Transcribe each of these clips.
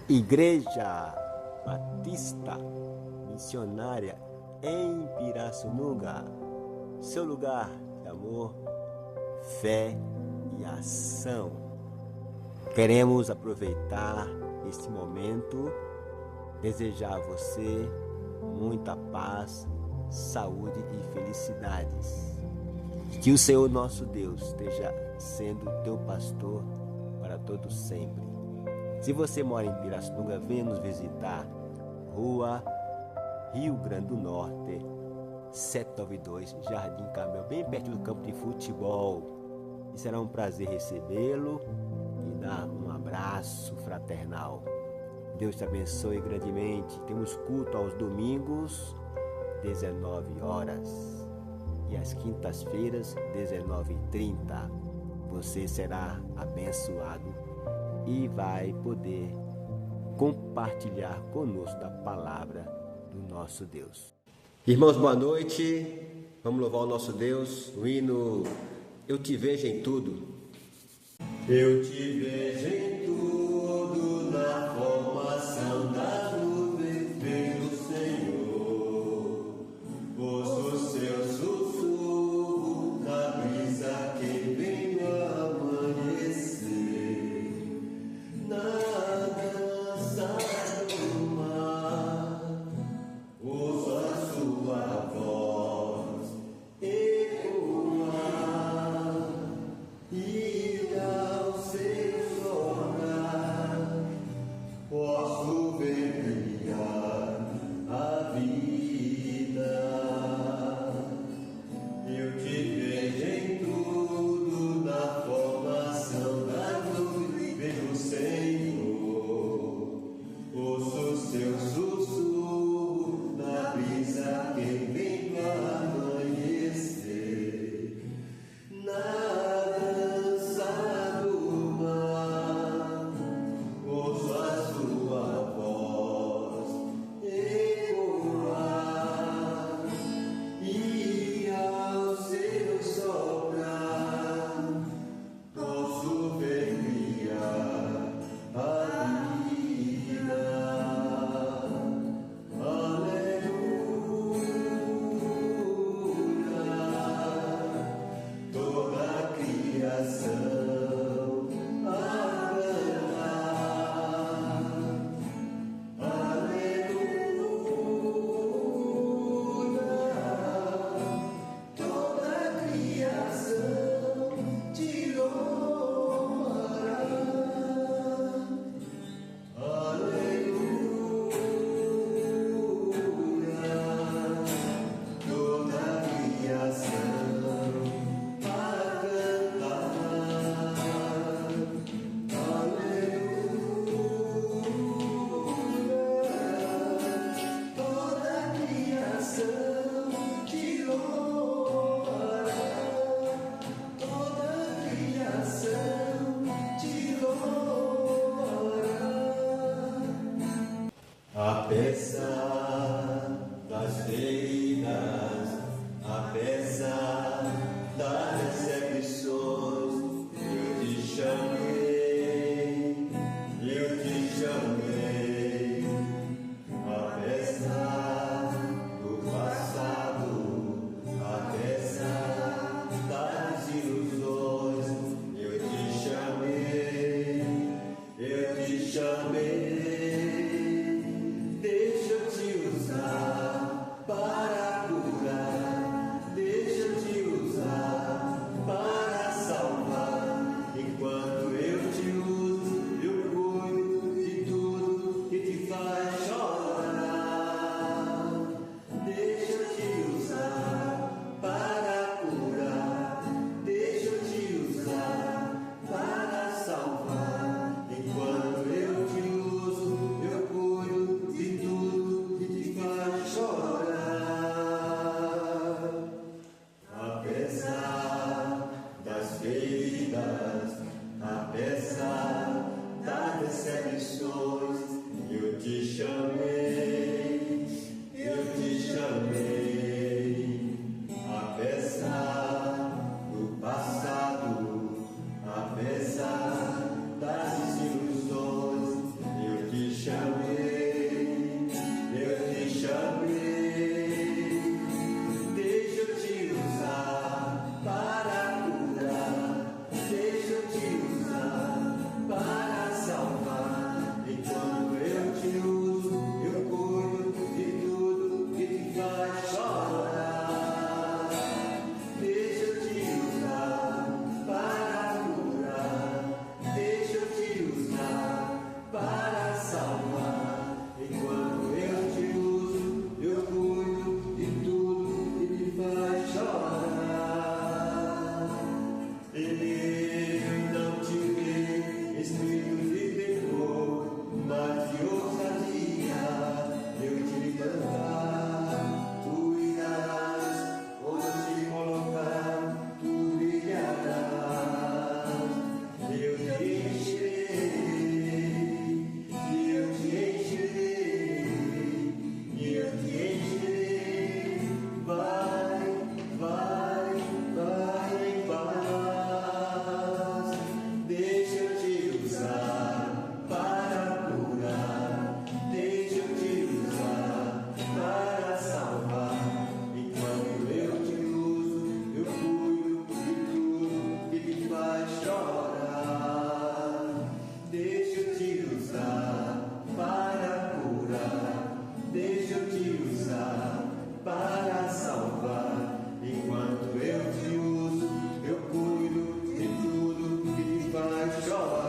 Igreja Batista Missionária em Pirassununga, seu lugar de amor, fé e ação. Queremos aproveitar este momento, desejar a você muita paz, saúde e felicidades. Que o Senhor nosso Deus esteja sendo teu pastor para todo sempre. Se você mora em Pirassununga, venha nos visitar. Rua Rio Grande do Norte, 792, Jardim Carmel, bem perto do campo de futebol. E será um prazer recebê-lo e dar um abraço fraternal. Deus te abençoe grandemente. Temos culto aos domingos, 19 horas. E às quintas-feiras, 19h30. Você será abençoado e vai poder compartilhar conosco da palavra do nosso Deus. Irmãos, boa noite. Vamos louvar o nosso Deus. O hino Eu Te Vejo em Tudo. Eu te vejo em tudo, na formação das nuvens, vejo o Senhor. Ouço o seu sussurro na brisa que vem no amanhecer. Na dança do mar, ouço a sua voz ecoar, e ao seu olhar posso ver brilhar a vida. Eu te vejo em tudo, na formação da luz, vejo o Senhor. Ouço o seu sussurro na brisa que vem no amanhecer. Na dança do mar, ouço a sua voz ecoar, e ao seu soprar posso ver brilhar a vida. Aleluia, toda a criação a cantar. Aleluia, toda a criação te louvará. Aleluia, toda a criação a cantar. Aleluia, toda a criação te louvará. Toda a criação te louvará. Apesar das feridas, apesar das decepções, eu te chamei, eu te chamei. Apesar do passado, apesar das ilusões, eu te chamei, eu te chamei. Deixa eu te usar para curar, deixa eu te usar para salvar. Enquanto eu te uso, eu cuido de tudo que chamei, eu te chamei, deixa eu te usar para curar, deixa eu te usar para salvar. E quando eu te uso, eu cuido de tudo que te faz chorar. Deixa eu te usar para curar, deixa eu te usar para salvar. E quando eu te uso, eu cuido de tudo que te faz chorar. Eu não te dei espírito de temor, mas de ousadia eu te levantar. Tu irás, onde te colocar, tu brilharás. Eu te encherei, e eu te encherei, e eu te encherei. Vai, vai, vai em paz. Deixa eu te usar para curar, deixa eu te usar para salvar. E quando eu te uso, eu cuido de tudo que te faz chorar. Deixa eu te usar para curar, deixa eu te usar para salvar. Enquanto eu te uso, eu cuido de tudo que te faz chorar.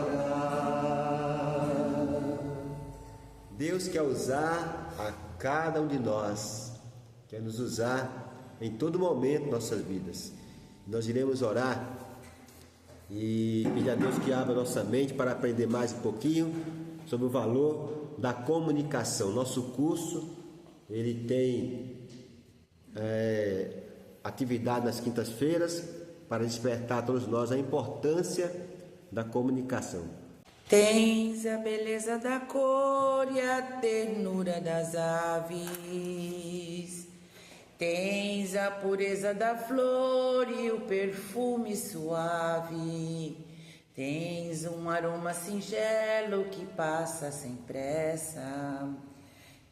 Deus quer usar a cada um de nós, quer nos usar em todo momento de nossas vidas. Nós iremos orar e pedir a Deus que abra nossa mente para aprender mais um pouquinho sobre o valor da comunicação. Nosso curso, ele tem atividade nas quintas-feiras para despertar a todos nós a importância da comunicação. Tens a beleza da cor e a ternura das aves. Tens a pureza da flor e o perfume suave. Tens um aroma singelo que passa sem pressa.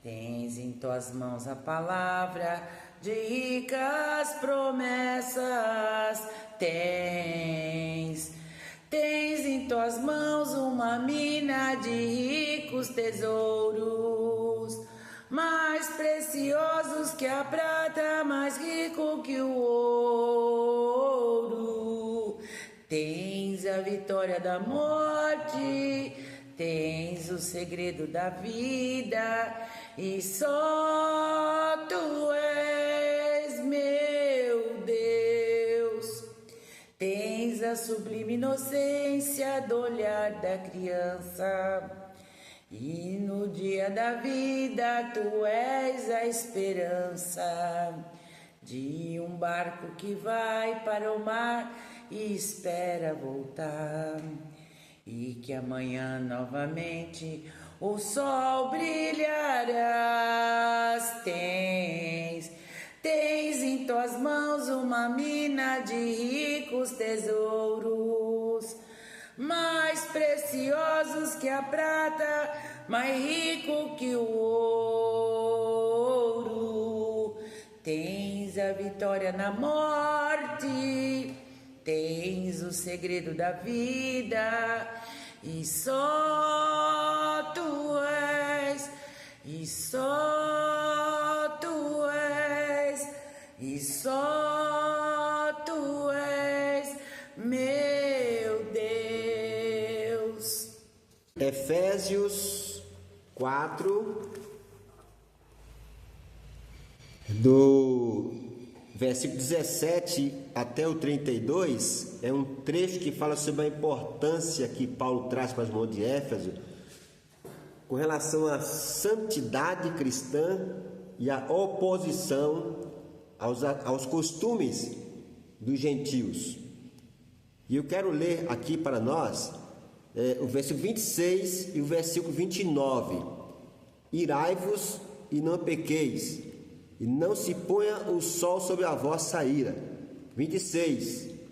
Tens em tuas mãos a palavra de ricas promessas. Tens em tuas mãos uma mina de ricos tesouros, mais preciosos que a prata, mais rico que o ouro. Tens a vitória da morte, tens o segredo da vida, e só tu és meu Deus. Tens a sublime inocência do olhar da criança, e no dia da vida tu és a esperança de um barco que vai para o mar e espera voltar, e que amanhã novamente o sol brilharás. Tens em tuas mãos uma mina de ricos tesouros, mais preciosos que a prata, mais rico que o ouro. Tens a vitória na morte, tens o segredo da vida, e só tu és, e só tu és, e só tu és meu Deus. Efésios 4, do versículo 17 até o 32, é um trecho que fala sobre a importância que Paulo traz para os irmãos de Éfeso com relação à santidade cristã e à oposição aos costumes dos gentios. E eu quero ler aqui para nós o versículo 26 e o versículo 29. Irai-vos e não pequeis, e não se ponha o sol sobre a vossa ira. 29.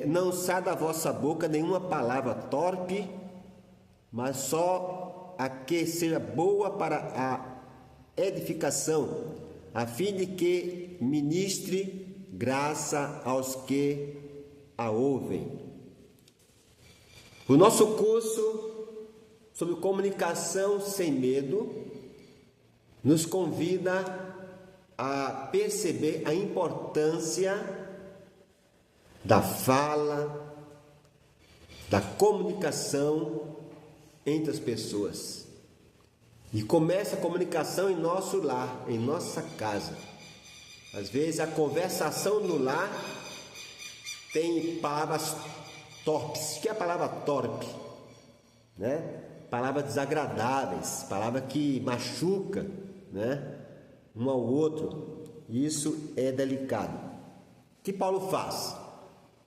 Não saia da vossa boca nenhuma palavra torpe, mas só a que seja boa para a edificação, a fim de que ministre graça aos que a ouvem. O nosso curso sobre comunicação sem medo nos convida a perceber a importância da fala, da comunicação entre as pessoas. E começa a comunicação em nosso lar, em nossa casa. Às vezes a conversação no lar tem palavras torpes. O que é a palavra torpe? Né? Palavras desagradáveis, palavra que machuca, né? Um ao outro. Isso é delicado. O que Paulo faz?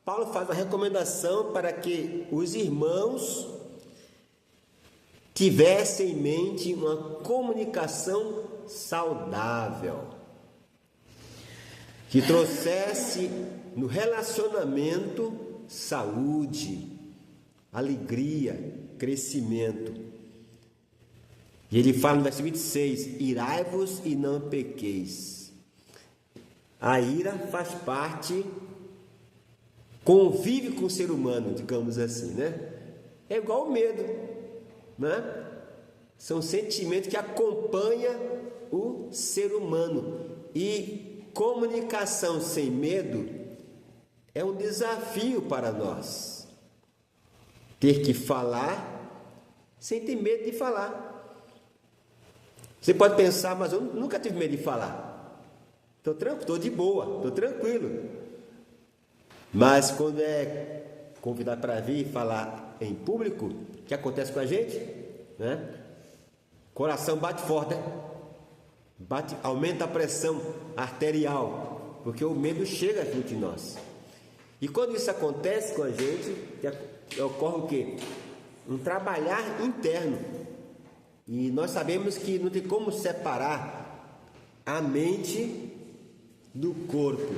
Paulo faz uma recomendação para que os irmãos tivessem em mente uma comunicação saudável, que trouxesse no relacionamento saúde, alegria, crescimento. E ele fala no versículo 26, irai-vos e não pequeis. A ira faz parte, convive com o ser humano, digamos assim, né? É igual o medo, né? São sentimentos que acompanham o ser humano. E comunicação sem medo é um desafio para nós. Ter que falar sem ter medo de falar. Você pode pensar, mas eu nunca tive medo de falar. Estou de boa, estou tranquilo. Mas quando é convidado para vir falar em público, o que acontece com a gente? Né? Coração bate forte, né? Aumenta a pressão arterial, porque o medo chega junto de nós. E quando isso acontece com a gente, ocorre o quê? Um trabalhar interno. E nós sabemos que não tem como separar a mente do corpo.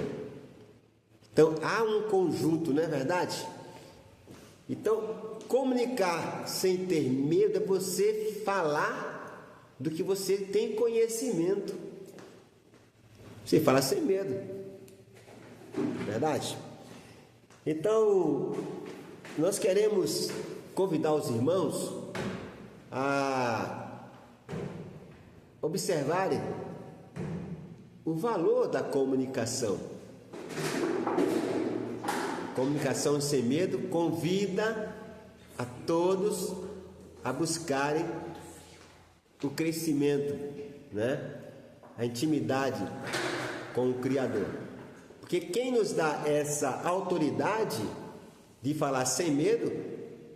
Então há um conjunto, não é verdade? Então, comunicar sem ter medo é você falar do que você tem conhecimento. Você fala sem medo. Verdade? Então, nós queremos convidar os irmãos a observarem o valor da comunicação. Comunicação sem medo convida a todos a buscarem o crescimento, né? A intimidade com o Criador. Porque quem nos dá essa autoridade de falar sem medo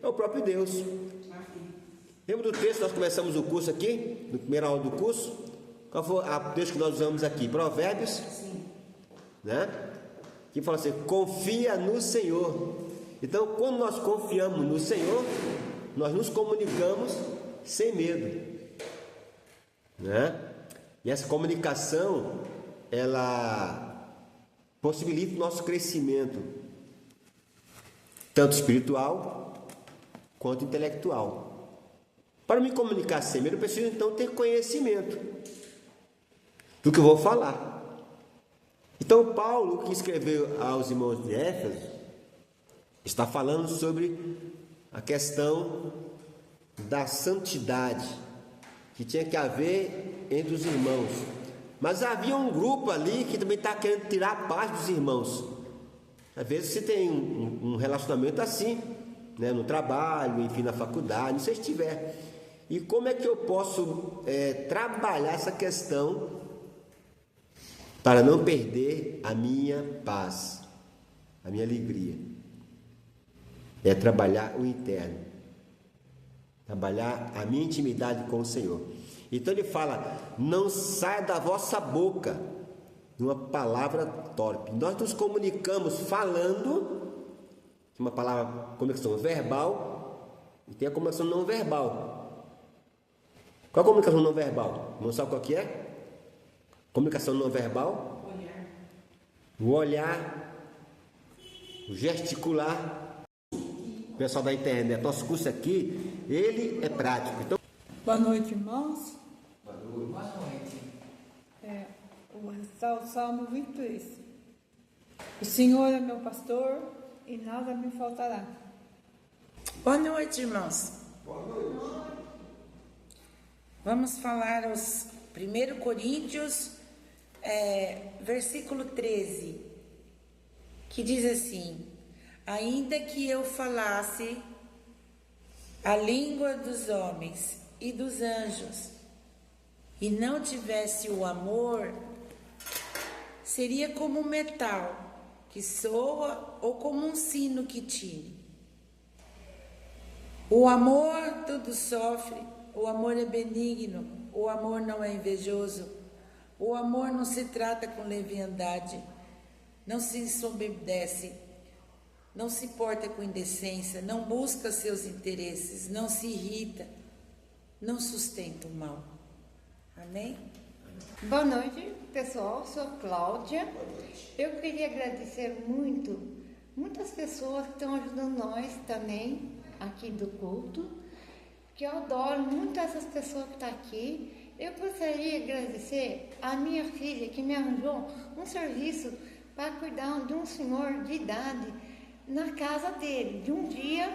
é o próprio Deus. Lembra do texto que nós começamos o curso aqui, no primeiro aula do curso? Qual foi o texto que nós usamos aqui? Provérbios, né? Que fala assim, confia no Senhor. Então, quando nós confiamos no Senhor, nós nos comunicamos sem medo, né? E essa comunicação, ela possibilita o nosso crescimento, tanto espiritual quanto intelectual. Para me comunicar sem medo, eu preciso então ter conhecimento do que eu vou falar. Então, Paulo, que escreveu aos irmãos de Éfeso, está falando sobre a questão da santidade que tinha que haver entre os irmãos. Mas havia um grupo ali que também está querendo tirar a paz dos irmãos. Às vezes você tem um relacionamento assim, né, no trabalho, enfim, na faculdade, não sei se tiver. E como é que eu posso trabalhar essa questão para não perder a minha paz, a minha alegria? É trabalhar o interno, trabalhar a minha intimidade com o Senhor. Então ele fala, não saia da vossa boca uma palavra torpe. Nós nos comunicamos falando, uma palavra, comunicação verbal, e tem a comunicação não verbal. Qual a comunicação não verbal? Não sabe qual que é? Comunicação não verbal? O olhar, o gesticular, pessoal da internet, nosso curso aqui, ele é prático. Então, boa noite, irmãos. boa noite. Vou recitar o Salmo 23. O Senhor é meu pastor e nada me faltará. Boa noite, irmãos. Boa noite. Vamos falar os 1 Coríntios, versículo 13, que diz assim: ainda que eu falasse a língua dos homens e dos anjos, e não tivesse o amor, seria como um metal que soa ou como um sino que tine. O amor tudo sofre, o amor é benigno, o amor não é invejoso, o amor não se trata com leviandade, não se ensoberbece, não se porta com indecência, não busca seus interesses, não se irrita, não sustenta o mal. Amém? Boa noite, pessoal. Sou Cláudia. Eu queria agradecer muitas pessoas que estão ajudando nós também aqui do culto, que eu adoro muito essas pessoas que estão aqui. Eu gostaria de agradecer a minha filha que me arranjou um serviço para cuidar de um senhor de idade na casa dele. De um dia,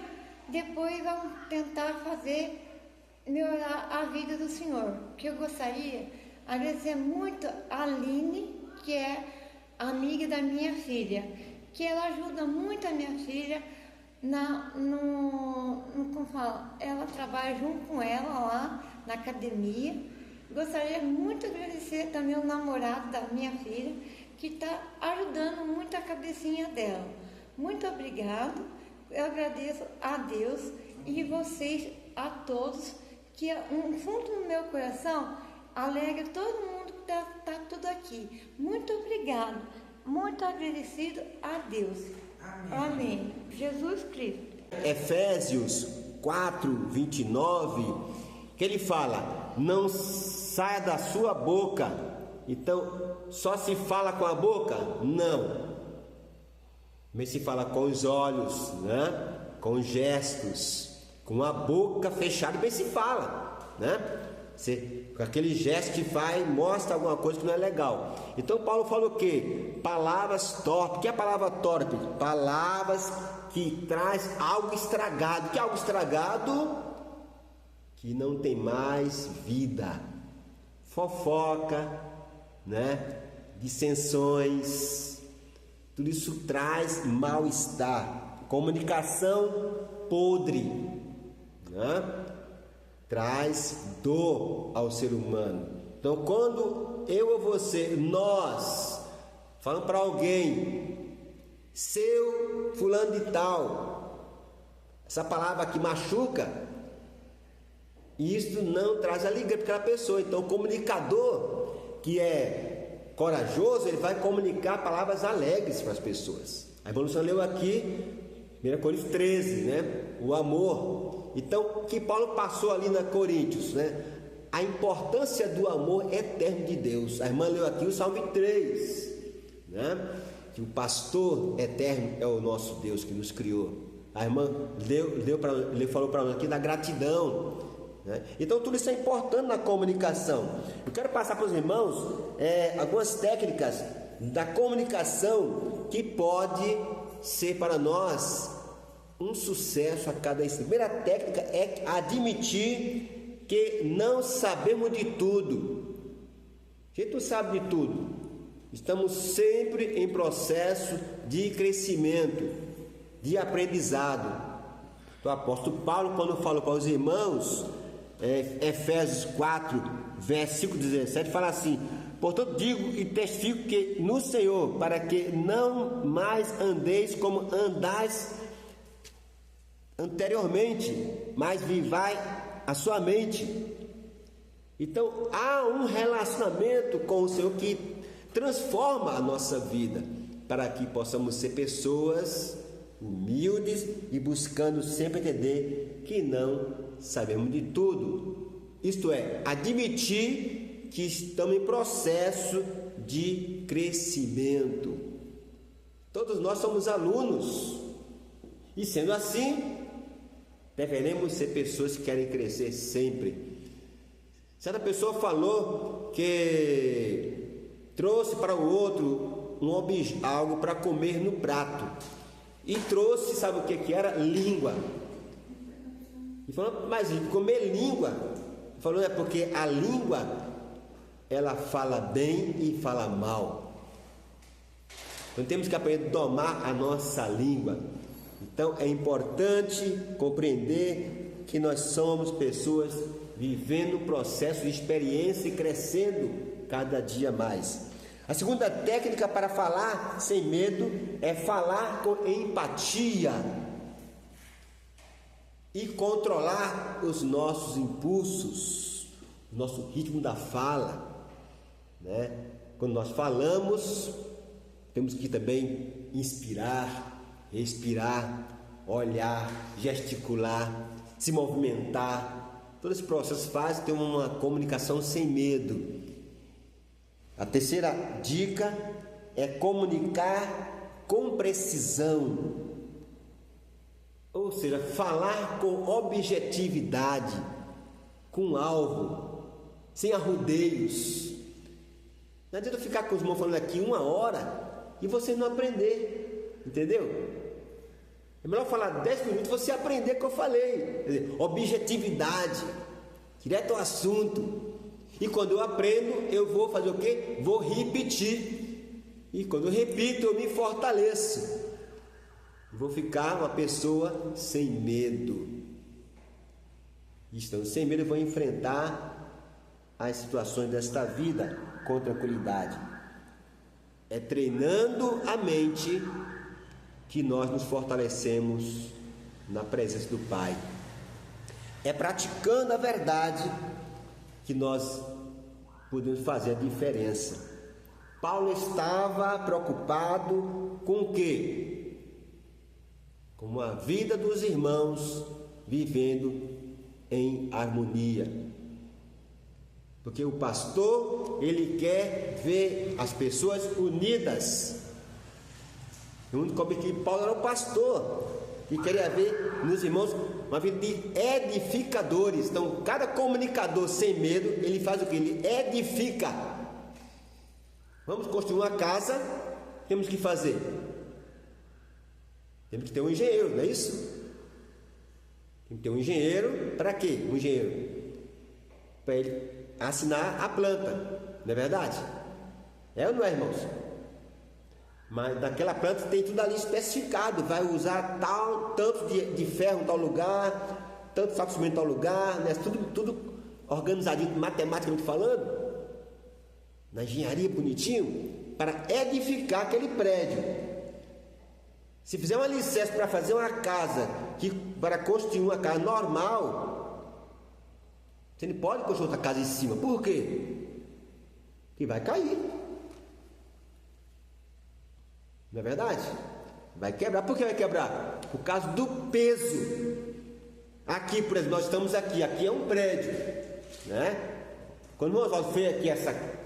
depois vamos tentar fazer melhorar a vida do senhor. Que eu gostaria de agradecer muito a Aline, que é amiga da minha filha, que ela ajuda muito a minha filha como fala, ela trabalha junto com ela lá na academia. Gostaria muito de agradecer também o namorado da minha filha, que está ajudando muito a cabecinha dela. Muito obrigado. Eu agradeço a Deus e vocês a todos, que no fundo do meu coração alegra todo mundo que está tudo aqui. Muito obrigado, muito agradecido a Deus. Amém. Amém. Jesus Cristo. Efésios 4:29, que ele fala: não saia da sua boca. Então, só se fala com a boca? Não. Mas se fala com os olhos, né? Com gestos, com a boca fechada, bem se fala, né? Com aquele gesto que mostra alguma coisa que não é legal. Então Paulo fala o quê? Palavras torpes. O que é a palavra torpe? Palavras que traz algo estragado. O que é algo estragado? Que não tem mais vida. Fofoca, né? Dissensões. Tudo isso traz mal-estar. Comunicação podre, né? Traz dor ao ser humano. Então, quando eu ou você, nós, falamos para alguém, seu fulano de tal, essa palavra aqui machuca, isso não traz alegria para aquela pessoa. Então, o comunicador que é corajoso, ele vai comunicar palavras alegres para as pessoas. A irmã Luciana leu aqui 1 Coríntios 13, né? O amor. Então, o que Paulo passou ali na Coríntios, né? A importância do amor eterno de Deus. A irmã leu aqui o Salmo 3, né? Que o pastor eterno é o nosso Deus que nos criou. A irmã falou para nós aqui da gratidão, né? Então, tudo isso é importante na comunicação. Eu quero passar para os irmãos algumas técnicas da comunicação que pode ser para nós um sucesso a cada instante. A primeira técnica é admitir que não sabemos de tudo. A gente não sabe de tudo. Estamos sempre em processo de crescimento, de aprendizado. Então, o apóstolo Paulo, quando falou para os irmãos, Efésios 4, versículo 17, fala assim: portanto digo e testifico que no Senhor, para que não mais andeis como andais anteriormente, mas vivai a sua mente. Então há um relacionamento com o Senhor que transforma a nossa vida, para que possamos ser pessoas humildes e buscando sempre entender que não sabemos de tudo. Isto é, admitir que estamos em processo de crescimento. Todos nós somos alunos, e sendo assim, Deveremos ser pessoas que querem crescer sempre. Certa pessoa falou que trouxe para o outro algo para comer no prato. E trouxe, sabe o que era? Língua. E falou, mas comer língua? Falou, é porque a língua, ela fala bem e fala mal. Então temos que aprender a domar a nossa língua. Então é importante compreender que nós somos pessoas vivendo um processo de experiência e crescendo cada dia mais. A segunda técnica para falar sem medo é falar com empatia e controlar os nossos impulsos, o nosso ritmo da fala, né? Quando nós falamos, temos que também inspirar, respirar, olhar, gesticular, se movimentar. Todo esse processo faz ter uma comunicação sem medo. A terceira dica é comunicar com precisão, ou seja, falar com objetividade, com alvo, sem arrudeios. Não adianta ficar com os irmãos falando aqui 1 hora e você não aprender, entendeu? É melhor falar 10 minutos e você aprender o que eu falei. Quer dizer, objetividade, direto ao assunto. E quando eu aprendo, eu vou fazer o quê? Vou repetir. E quando eu repito, eu me fortaleço. Vou ficar uma pessoa sem medo. Estando sem medo, eu vou enfrentar as situações desta vida com tranquilidade. É treinando a mente que nós nos fortalecemos na presença do Pai. É praticando a verdade que nós podemos fazer a diferença. Paulo estava preocupado com o quê? Com a vida dos irmãos vivendo em harmonia. Porque o pastor, ele quer ver as pessoas unidas. O único objetivo de Paulo era o pastor, que queria ver nos irmãos uma vida de edificadores. Então, cada comunicador sem medo, ele faz o que? Ele edifica. Vamos construir uma casa, temos que fazer? Temos que ter um engenheiro, não é isso? Tem que ter um engenheiro, para quê? Um engenheiro para ele assinar a planta, não é verdade? É ou não é, irmãos? Mas naquela planta tem tudo ali especificado. Vai usar tanto de ferro em tal lugar, tanto saco de cimento em tal lugar, né? Tudo organizadinho, matematicamente falando, na engenharia bonitinho, para edificar aquele prédio. Se fizer um alicerce para fazer uma casa, para construir uma casa normal, você não pode construir outra casa em cima. Por quê? Que vai cair. Não é verdade? Vai quebrar. Por que vai quebrar? Por causa do peso. Aqui, por exemplo, nós estamos aqui é um prédio, né? Quando o Oswaldo fez aqui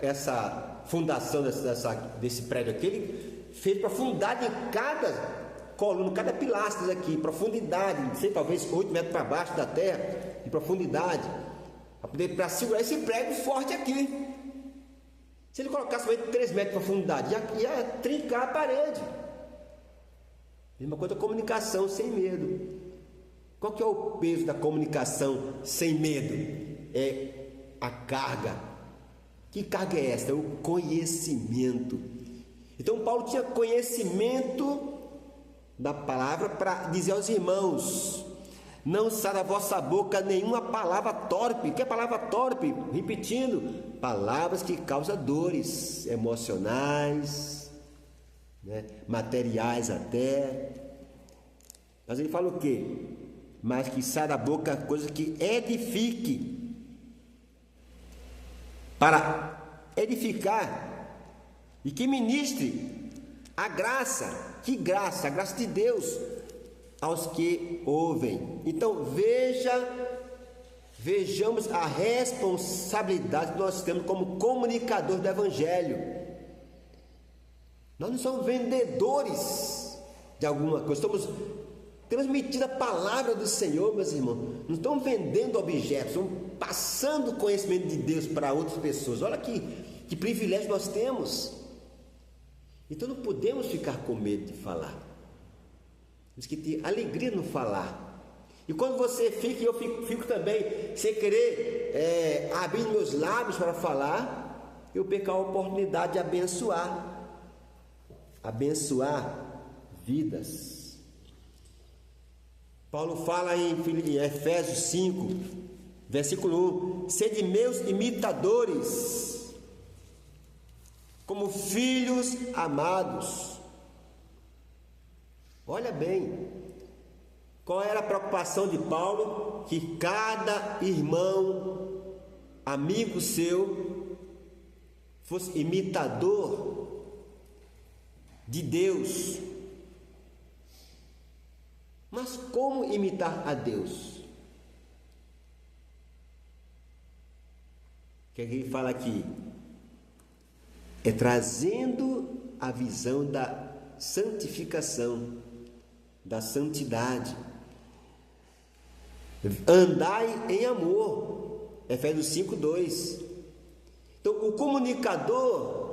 essa fundação desse prédio aqui, ele fez profundidade em cada coluna, cada pilastro aqui, profundidade, não sei, talvez 8 metros para baixo da terra, de profundidade, para segurar esse prédio forte aqui. Se ele colocasse 3 metros de profundidade, ia trincar a parede. Mesma coisa a comunicação sem medo. Qual que é o peso da comunicação sem medo? É a carga. Que carga é essa? É o conhecimento. Então Paulo tinha conhecimento da palavra para dizer aos irmãos: não sai da vossa boca nenhuma palavra torpe. Que é palavra torpe? Repetindo, palavras que causam dores emocionais, né? Materiais até. Mas ele fala o quê? Mas que sai da boca coisa que edifique, para edificar, e que ministre a graça. Que graça? A graça de Deus aos que ouvem. Então vejamos a responsabilidade que nós temos como comunicador do Evangelho. Nós não somos vendedores de alguma coisa, estamos transmitindo a palavra do Senhor, meus irmãos. Não estão vendendo objetos, estão passando o conhecimento de Deus para outras pessoas. Olha que privilégio nós temos. Então não podemos ficar com medo de falar. Temos que ter alegria no falar. E quando você fica, e eu fico também, sem querer abrir meus lábios para falar, eu perco a oportunidade de abençoar vidas. Paulo fala em Efésios 5, versículo 1: sede meus imitadores, como filhos amados. Olha bem, qual era a preocupação de Paulo? Que cada irmão, amigo seu, fosse imitador de Deus. Mas como imitar a Deus? O que ele fala aqui? É trazendo a visão da santificação, da santidade. Andai em amor. Efésios 5:2. Então, o comunicador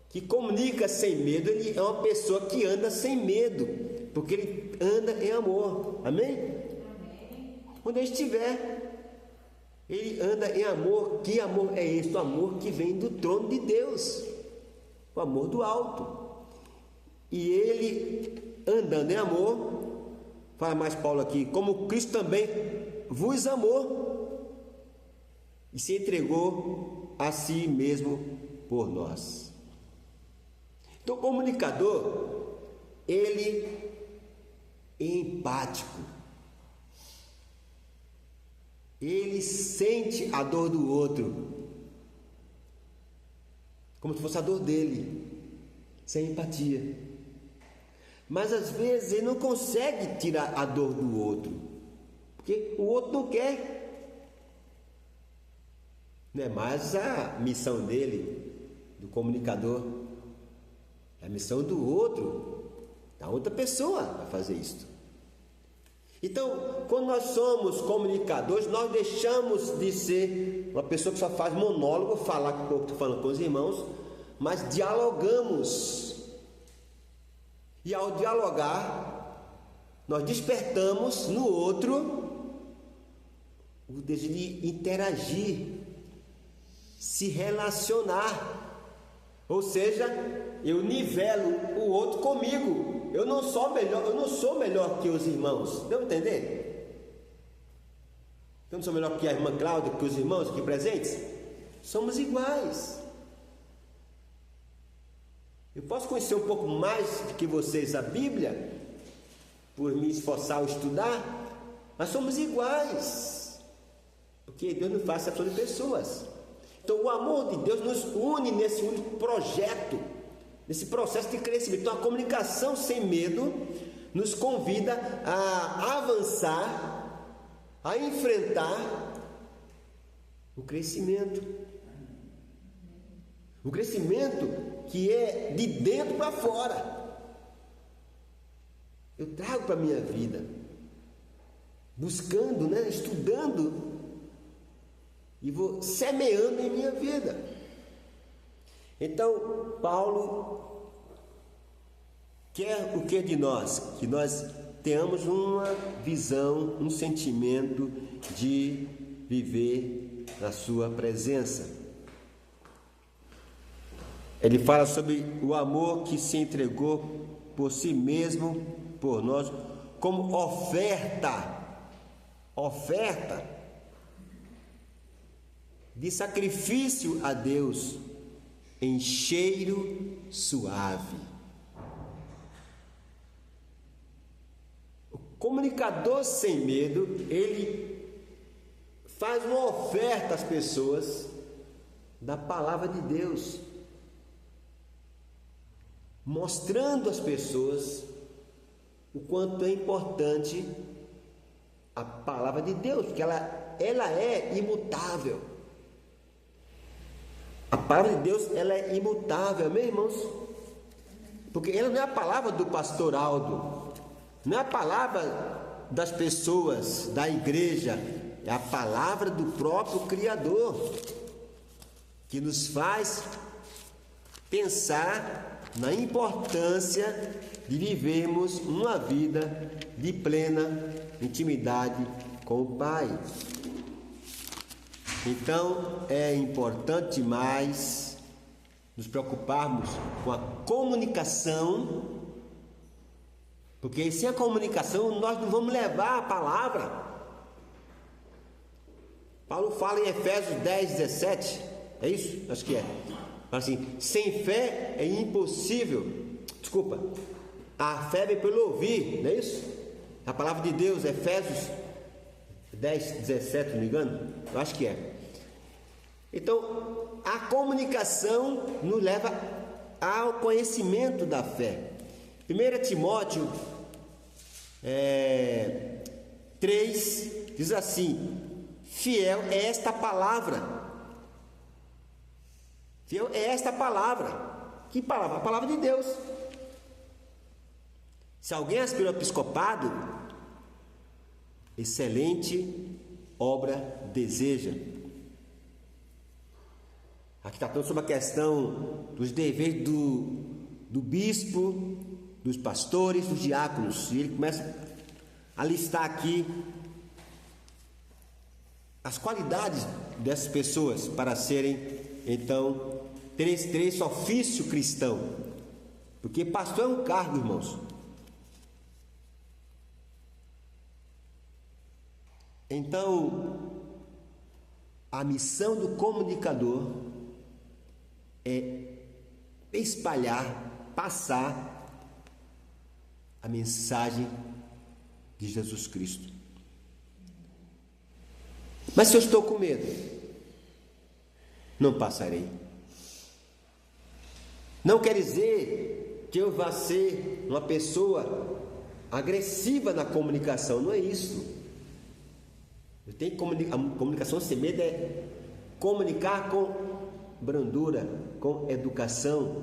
que comunica sem medo, ele é uma pessoa que anda sem medo, porque ele anda em amor. Amém? Amém. Onde ele estiver, ele anda em amor. Que amor é esse? O amor que vem do trono de Deus, o amor do alto. E ele, andando em amor, fala mais Paulo aqui, como Cristo também vos amou e se entregou a si mesmo por nós. Então, o comunicador, ele é empático, ele sente a dor do outro, como se fosse a dor dele, sem empatia. Mas às vezes ele não consegue tirar a dor do outro, porque o outro não quer. Não é mais a missão dele, do comunicador, é a missão do outro, da outra pessoa, para fazer isso. Então, quando nós somos comunicadores, nós deixamos de ser uma pessoa que só faz monólogo, falar com o povo, estou falando com os irmãos, mas dialogamos. E ao dialogar, nós despertamos no outro o desejo de interagir, se relacionar. Ou seja, eu nivelo o outro comigo. Eu não sou melhor que os irmãos. Deu para entender? Eu não sou melhor que a irmã Cláudia, que os irmãos aqui presentes. Somos iguais. Eu posso conhecer um pouco mais do que vocês a Bíblia, por me esforçar ao estudar, mas somos iguais, porque Deus não faz acepção de pessoas. Então o amor de Deus nos une nesse único projeto, nesse processo de crescimento. Então a comunicação sem medo nos convida a avançar, a enfrentar o crescimento. O crescimento que é de dentro para fora. Eu trago para a minha vida, buscando, estudando, e vou semeando em minha vida. Então, Paulo quer o que de nós? Que nós tenhamos uma visão, um sentimento de viver na sua presença. Ele fala sobre o amor que se entregou por si mesmo, por nós, como oferta de sacrifício a Deus, em cheiro suave. O comunicador sem medo, ele faz uma oferta às pessoas da palavra de Deus, mostrando às pessoas o quanto é importante a palavra de Deus, porque ela é imutável. A palavra de Deus, ela é imutável, meus irmãos, porque ela não é a palavra do pastor Aldo, Não é a palavra das pessoas, da igreja, é a palavra do próprio Criador, que nos faz pensar na importância de vivermos uma vida de plena intimidade com o Pai. Então é importante mais nos preocuparmos com a comunicação, porque sem a comunicação nós não vamos levar a palavra. Paulo fala em Efésios 10, 17, é isso? Acho que é. Fala assim: sem fé é impossível. Desculpa, a fé vem pelo ouvir, não é isso? A palavra de Deus, Efésios 10, 17, não me engano? Eu acho que é. Então, a comunicação nos leva ao conhecimento da fé. 1 Timóteo 3 diz assim: fiel é esta palavra. Fiel é esta palavra. Que palavra? A palavra de Deus. Se alguém aspira ao episcopado, excelente obra deseja. Aqui está falando sobre a questão dos deveres do bispo, dos pastores, dos diáconos. E ele começa a listar aqui as qualidades dessas pessoas para serem, então, terem esse ofício cristão. Porque pastor é um cargo, irmãos. Então, a missão do comunicador é espalhar, passar a mensagem de Jesus Cristo. Mas se eu estou com medo, não passarei. Não quer dizer que eu vá ser uma pessoa agressiva na comunicação, não é isso. Eu tenho que a comunicação sem medo é comunicar com brandura, com educação,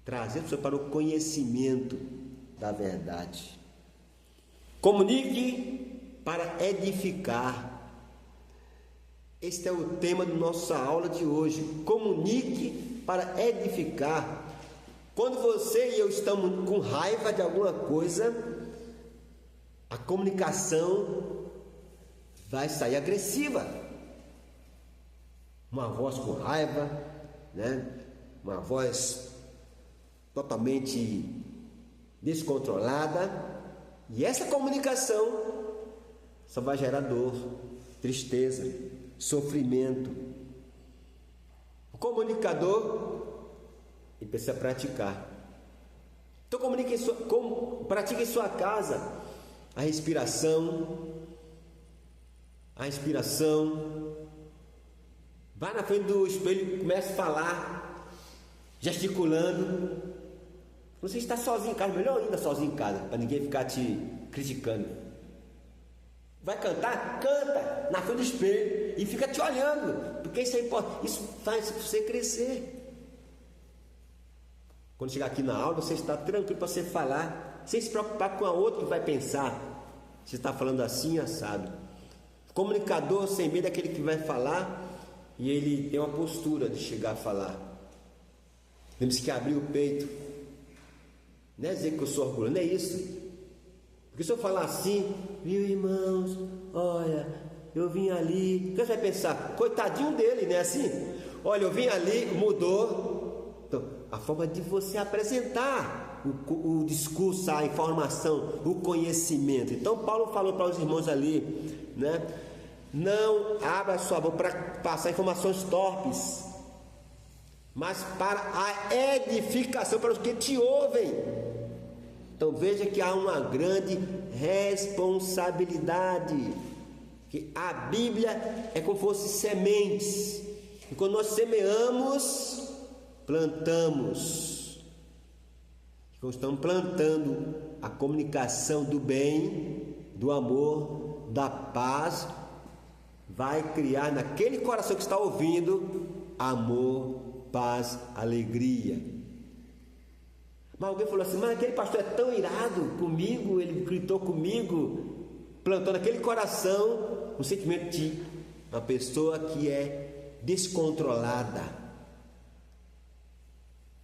trazer a pessoa para o conhecimento da verdade. Comunique para edificar. Este é o tema da nossa aula de hoje. Comunique para edificar. Quando você e eu estamos com raiva de alguma coisa, a comunicação vai sair agressiva. Uma voz com raiva, né? Uma voz totalmente descontrolada. E essa comunicação só vai gerar dor, tristeza, sofrimento. O comunicador, ele precisa praticar. Então pratique em sua casa a respiração. Vai na frente do espelho e começa a falar, gesticulando. Você está sozinho em casa, melhor ainda sozinho em casa, para ninguém ficar te criticando. Vai cantar? Canta na frente do espelho e fica te olhando, porque isso é importante. Isso faz você crescer. Quando chegar aqui na aula, você está tranquilo para você falar, sem se preocupar com a outra que vai pensar. Você está falando assim, assado. O comunicador sem medo é aquele que vai falar e ele tem uma postura de chegar a falar. Lembre-se que abrir o peito não é dizer que eu sou orgulhoso, não é isso. Porque se eu falar assim, viu, irmãos, olha, eu vim ali, o que você vai pensar? Coitadinho dele, não é assim? Olha, eu vim ali, mudou. Então, a forma de você apresentar o discurso, a informação, o conhecimento. Então Paulo falou para os irmãos ali, né? Não abra sua boca para passar informações torpes, mas para a edificação, para os que te ouvem. Então veja que há uma grande responsabilidade, que a Bíblia é como fosse sementes, e quando nós semeamos, plantamos. Então estamos plantando a comunicação do bem, do amor, da paz, vai criar naquele coração que está ouvindo amor, paz, alegria. Mas alguém falou assim, mas aquele pastor é tão irado comigo, ele gritou comigo, plantou naquele coração um sentimento de uma pessoa que é descontrolada.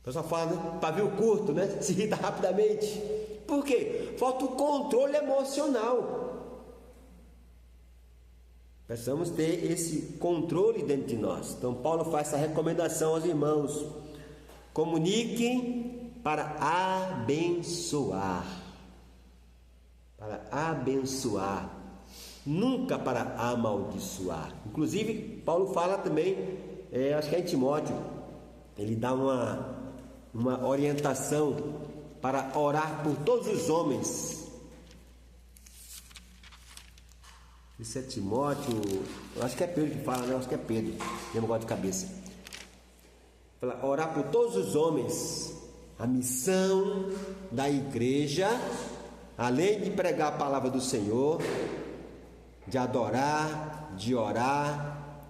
O pessoal fala, né? Pavio curto, né? Se irrita rapidamente. Por quê? Falta o controle emocional. Precisamos ter esse controle dentro de nós. Então Paulo faz essa recomendação aos irmãos: comuniquem para abençoar. Para abençoar, nunca para amaldiçoar. Inclusive Paulo fala também, acho que é em Timóteo, ele dá uma orientação para orar por todos os homens. Isso é Timóteo, eu acho que é Pedro que fala, né? Eu acho que é Pedro, lembro agora de cabeça. Para orar por todos os homens. A missão da igreja, além de pregar a palavra do Senhor, de adorar, de orar,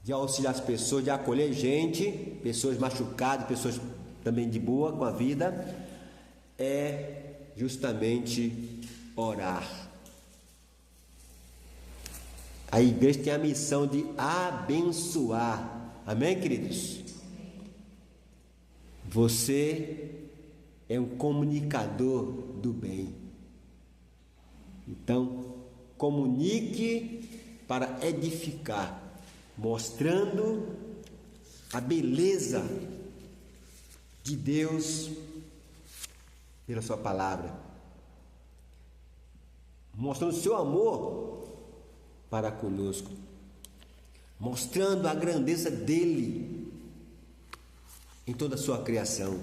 de auxiliar as pessoas, de acolher gente, pessoas machucadas, pessoas também de boa com a vida, é justamente orar. A igreja tem a missão de abençoar. Amém, queridos? Você é um comunicador do bem. Então, comunique para edificar, mostrando a beleza de Deus pela sua palavra, mostrando o seu amor para conosco, mostrando a grandeza dele em toda a sua criação,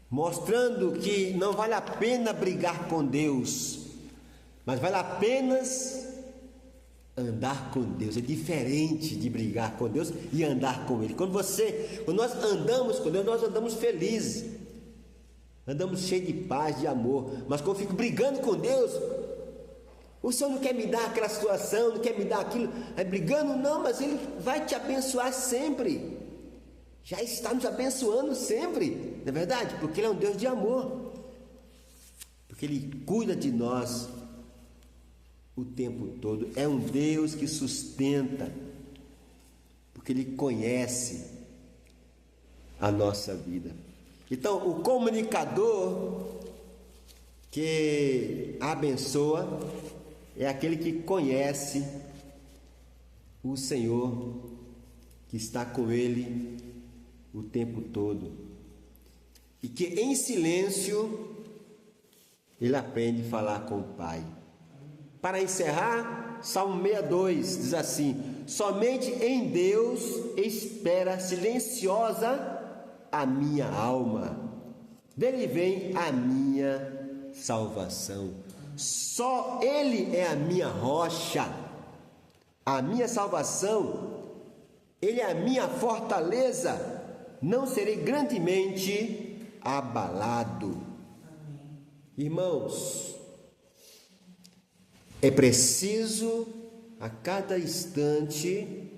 mostrando que não vale a pena brigar com Deus, mas vale apenas andar com Deus. É diferente de brigar com Deus e andar com Ele. Quando nós andamos com Deus, nós andamos felizes, andamos cheios de paz, de amor. Mas quando eu fico brigando com Deus, o Senhor não quer me dar aquela situação, não quer me dar aquilo, é brigando, não, mas Ele vai te abençoar sempre. Já está nos abençoando sempre, não é verdade? Porque Ele é um Deus de amor, porque Ele cuida de nós o tempo todo. É um Deus que sustenta, porque Ele conhece a nossa vida. Então, o comunicador que abençoa é aquele que conhece o Senhor, que está com Ele o tempo todo, e que em silêncio ele aprende a falar com o Pai. Para encerrar, Salmo 62 diz assim: somente em Deus espera silenciosa a minha alma, dele vem a minha salvação. Só Ele é a minha rocha, a minha salvação, Ele é a minha fortaleza, não serei grandemente abalado. Amém. Irmãos, é preciso a cada instante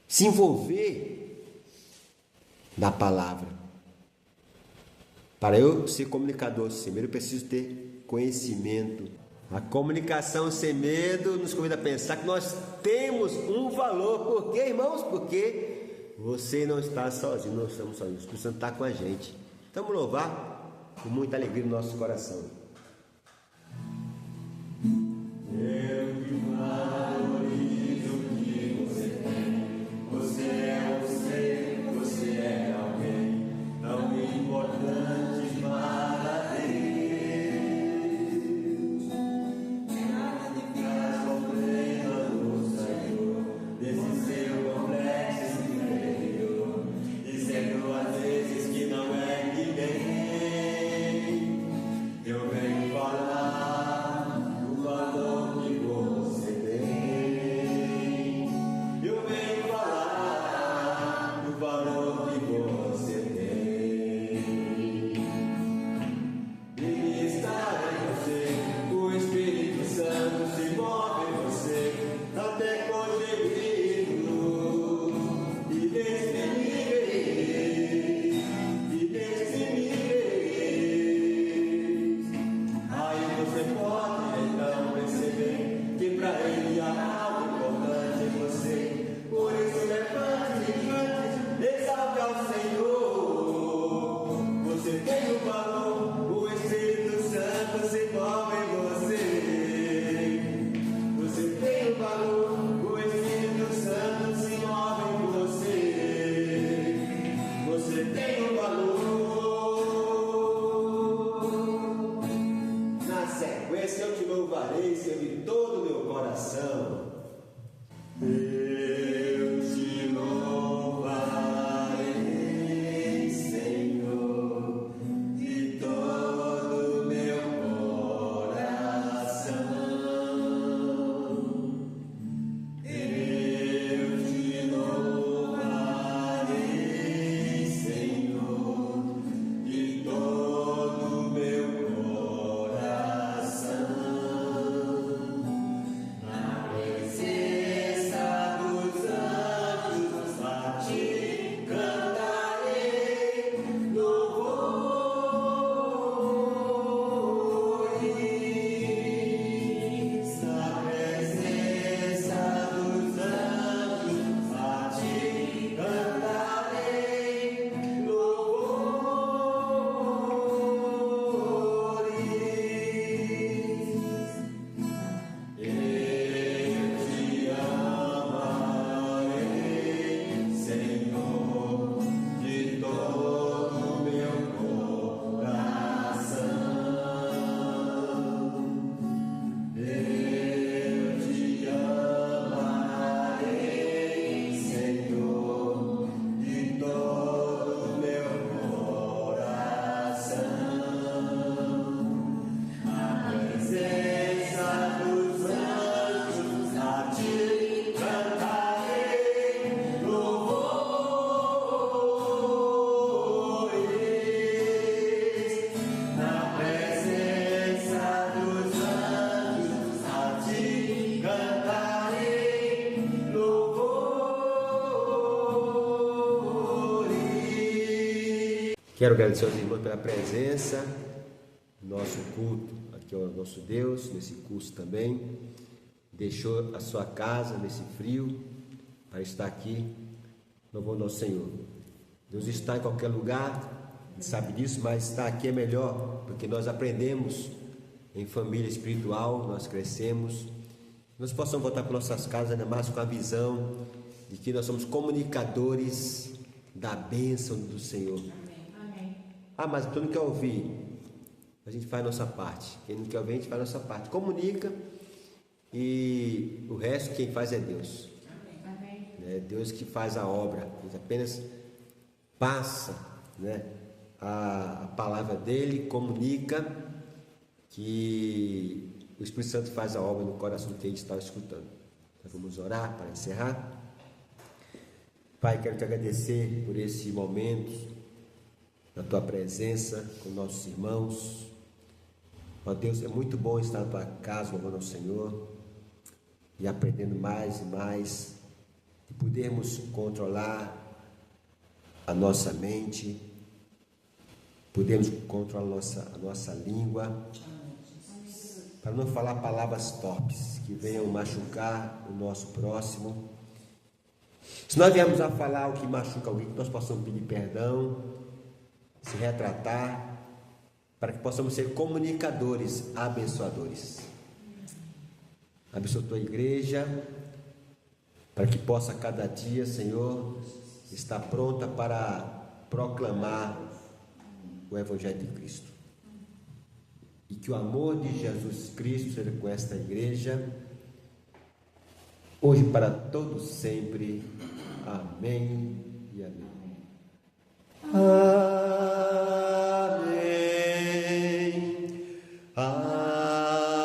se envolver na palavra. Para eu ser comunicador sem medo, eu preciso ter conhecimento. A comunicação sem medo nos convida a pensar que nós temos um valor. Por quê, irmãos? Porque você não está sozinho, não estamos sozinhos. O Espírito Santo está com a gente. Então vamos louvar com muita alegria no nosso coração. Eu que valorizo o que você tem. Você é um ser, você é alguém tão importante para Deus. Nada de ficar sofrendo no Senhor, desse seu complexo interior, dizendo às vezes que não é ninguém. Eu louvarei, Senhor, de todo o meu coração. Eu te louvarei, Senhor, de todo o meu coração. Eu te louvarei, Senhor, de todo o meu coração. Na presença dos anjos a ti cantarei louvores. Na presença dos anjos a ti cantarei louvores. Eu te amarei, Senhor, de todo o meu coração. Eu te amarei, Senhor, de todo o meu coração. Na presença dos anjos a ti cantarei louvores. Na presença dos anjos a ti cantarei louvores. Quero agradecer aos irmãos pela presença, nosso culto aqui ao nosso Deus, nesse curso também. Deixou a sua casa nesse frio para estar aqui louvando ao Senhor. Deus está em qualquer lugar, a gente sabe disso, mas estar aqui é melhor, porque nós aprendemos em família espiritual, nós crescemos. Nós possamos voltar para nossas casas ainda mais com a visão de que nós somos comunicadores da bênção do Senhor. Ah, mas tu não quer ouvir? A gente faz a nossa parte. Quem não quer ouvir, a gente faz a nossa parte. Comunica e o resto quem faz é Deus. É Deus que faz a obra. A gente apenas passa, né, a palavra dele, comunica que o Espírito Santo faz a obra no coração do que a gente está escutando. Então, vamos orar para encerrar. Pai, quero te agradecer por esse momento, na tua presença com nossos irmãos. Ó Deus, é muito bom estar na tua casa louvando ao Senhor e aprendendo mais e mais, e podermos controlar a nossa mente, podemos controlar a nossa língua, para não falar palavras torpes que venham machucar o nosso próximo. Se nós viermos a falar o que machuca alguém, que nós possamos pedir perdão, se retratar, para que possamos ser comunicadores, abençoadores. Abençoa a tua igreja, para que possa cada dia, Senhor, estar pronta para proclamar o Evangelho de Cristo. E que o amor de Jesus Cristo seja com esta igreja, hoje para todos sempre. Amém e amém. Amém. Amém.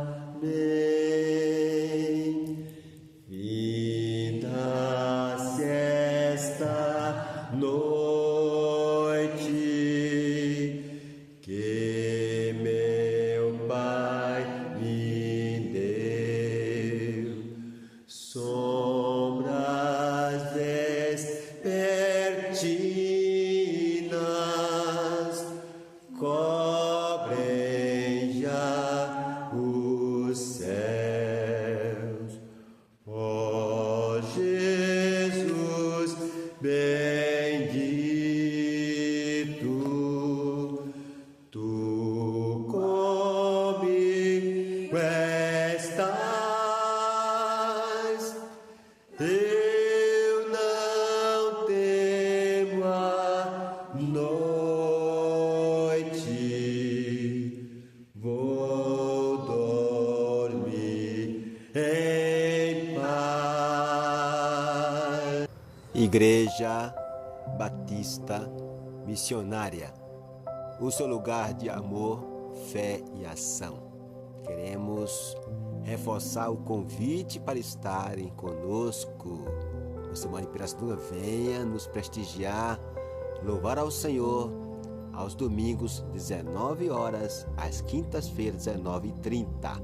Amém. Vinda-se esta noite que meu Pai me deu, sombras vespertinas cobrem já os céus. Ó Jesus bendito, tu comigo estás, eu não tenho Igreja Batista Missionária, o seu lugar de amor, fé e ação. Queremos reforçar o convite para estarem conosco na Semana de Pirassununga. Venha nos prestigiar, louvar ao Senhor aos domingos, 19 horas, às quintas-feiras, 19h30.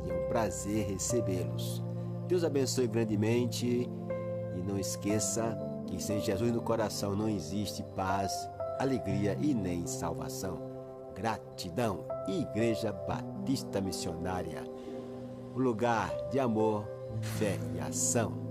E é um prazer recebê-los. Deus abençoe grandemente e não esqueça que sem Jesus no coração não existe paz, alegria e nem salvação. Gratidão. Igreja Batista Missionária, o lugar de amor, fé e ação.